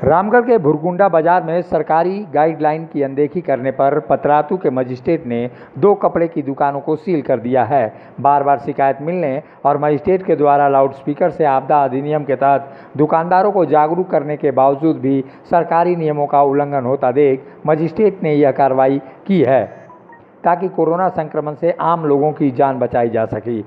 रामगढ़ के भुरकुंडा बाजार में सरकारी गाइडलाइन की अनदेखी करने पर पतरातू के मजिस्ट्रेट ने 2 कपड़े की दुकानों को सील कर दिया है। बार बार शिकायत मिलने और मजिस्ट्रेट के द्वारा लाउडस्पीकर से आपदा अधिनियम के तहत दुकानदारों को जागरूक करने के बावजूद भी सरकारी नियमों का उल्लंघन होता देख मजिस्ट्रेट ने यह कार्रवाई की है ताकि कोरोना संक्रमण से आम लोगों की जान बचाई जा सके।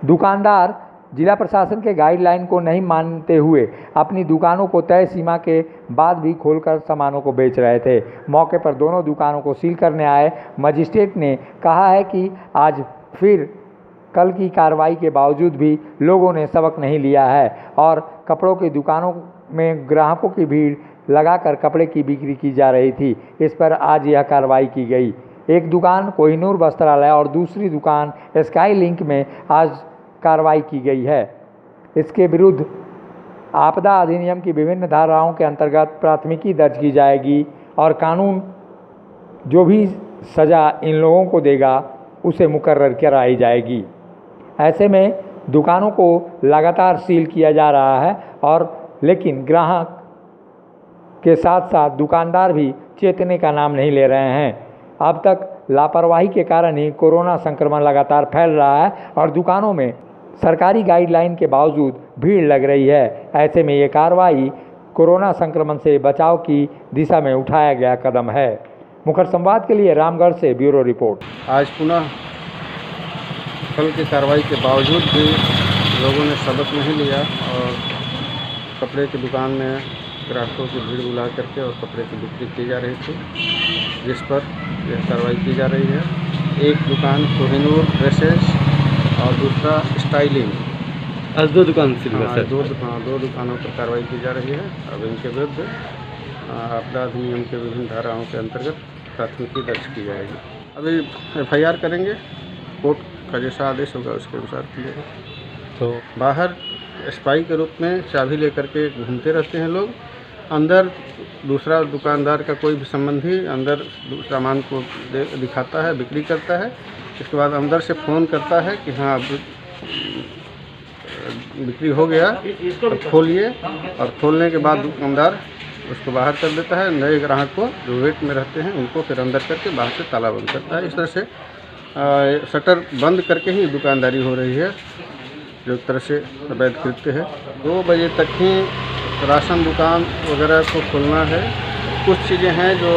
दुकानदार जिला प्रशासन के गाइडलाइन को नहीं मानते हुए अपनी दुकानों को तय सीमा के बाद भी खोलकर सामानों को बेच रहे थे। मौके पर दोनों दुकानों को सील करने आए मजिस्ट्रेट ने कहा है कि आज फिर कल की कार्रवाई के बावजूद भी लोगों ने सबक नहीं लिया है और कपड़ों की दुकानों में ग्राहकों की भीड़ लगाकर कपड़े की बिक्री की जा रही थी। इस पर आज यह कार्रवाई की गई। एक दुकान कोहिनूर वस्त्रालय और दूसरी दुकान स्काई लिंक में आज कार्रवाई की गई है। इसके विरुद्ध आपदा अधिनियम की विभिन्न धाराओं के अंतर्गत प्राथमिकी दर्ज की जाएगी और कानून जो भी सज़ा इन लोगों को देगा उसे मुकर्रर कराई जाएगी। ऐसे में दुकानों को लगातार सील किया जा रहा है और लेकिन ग्राहक के साथ साथ दुकानदार भी चेतने का नाम नहीं ले रहे हैं। अब तक लापरवाही के कारण ही कोरोना संक्रमण लगातार फैल रहा है और दुकानों में सरकारी गाइडलाइन के बावजूद भीड़ लग रही है। ऐसे में ये कार्रवाई कोरोना संक्रमण से बचाव की दिशा में उठाया गया कदम है। मुखर संवाद के लिए रामगढ़ से ब्यूरो रिपोर्ट। आज पुनः कल की कार्रवाई के बावजूद भी लोगों ने सबक नहीं लिया और कपड़े की दुकान में ग्राहकों की भीड़ बुला करके और कपड़े की बिक्री की जा रही थी, जिस पर यह कार्रवाई की जा रही है। एक दुकान कोहिनूर ड्रेसेस और दूसरा स्टाइलिंग, आज 2 दुकान सील है सर। दो दुकानों पर कार्रवाई की जा रही है। अब इनके विरुद्ध आपदा अधिनियम के विभिन्न धाराओं के अंतर्गत प्राथमिकी दर्ज की जाएगी। अभी FIR करेंगे, कोर्ट का जैसा आदेश होगा उसके अनुसार किया। तो बाहर स्पाई के रूप में चाबी लेकर के घूमते रहते हैं लोग। अंदर दूसरा दुकानदार का कोई भी संबंधी अंदर सामान को दिखाता है, बिक्री करता है। इसके बाद अंदर से फ़ोन करता है कि हाँ अब बिक्री हो गया, तो खोलिए, और खोलने के बाद दुकानदार उसको बाहर कर देता है। नए ग्राहक को जो वेट में रहते हैं उनको फिर अंदर करके बाहर से ताला बंद करता है। इस तरह से शटर बंद करके ही दुकानदारी हो रही है, जो एक तरह से अवैध कृत्य है। 2 बजे तक ही राशन दुकान वगैरह को खोलना है। कुछ चीज़ें हैं जो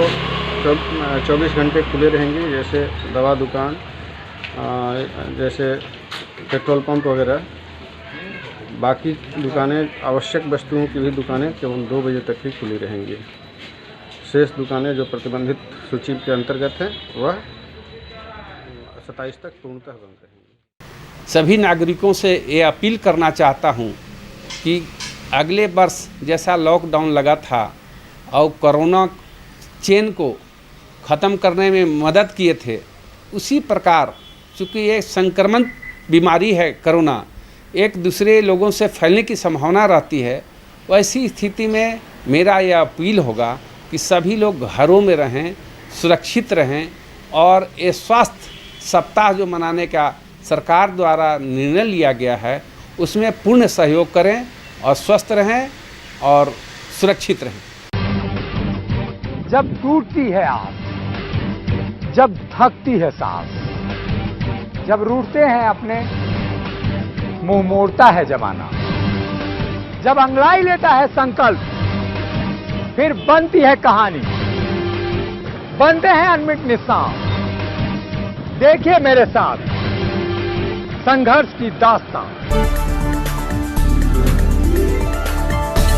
24 घंटे खुले रहेंगी, जैसे दवा दुकान, जैसे पेट्रोल पंप वगैरह। बाकी दुकानें, आवश्यक वस्तुओं की भी दुकानें केवल 2 बजे तक ही खुली रहेंगी। शेष दुकानें जो प्रतिबंधित सूची के अंतर्गत हैं वह 27 तक पूर्णतः बंद रहेंगी। सभी नागरिकों से ये अपील करना चाहता हूँ कि अगले वर्ष जैसा लॉकडाउन लगा था और कोरोना चेन को ख़त्म करने में मदद किए थे, उसी प्रकार चूँकि ये संक्रमण बीमारी है कोरोना, एक दूसरे लोगों से फैलने की संभावना रहती है। वैसी स्थिति में मेरा यह अपील होगा कि सभी लोग घरों में रहें, सुरक्षित रहें और ये स्वास्थ्य सप्ताह जो मनाने का सरकार द्वारा निर्णय लिया गया है उसमें पूर्ण सहयोग करें और स्वस्थ रहें और सुरक्षित रहें। जब टूटती है आस, जब थकती है सांस, जब रूठते हैं अपने, मुंह मोड़ता है जमाना, जब अंगड़ाई लेता है संकल्प, फिर बनती है कहानी, बनते हैं अनमिट निशान। देखिए मेरे साथ संघर्ष की दास्तान।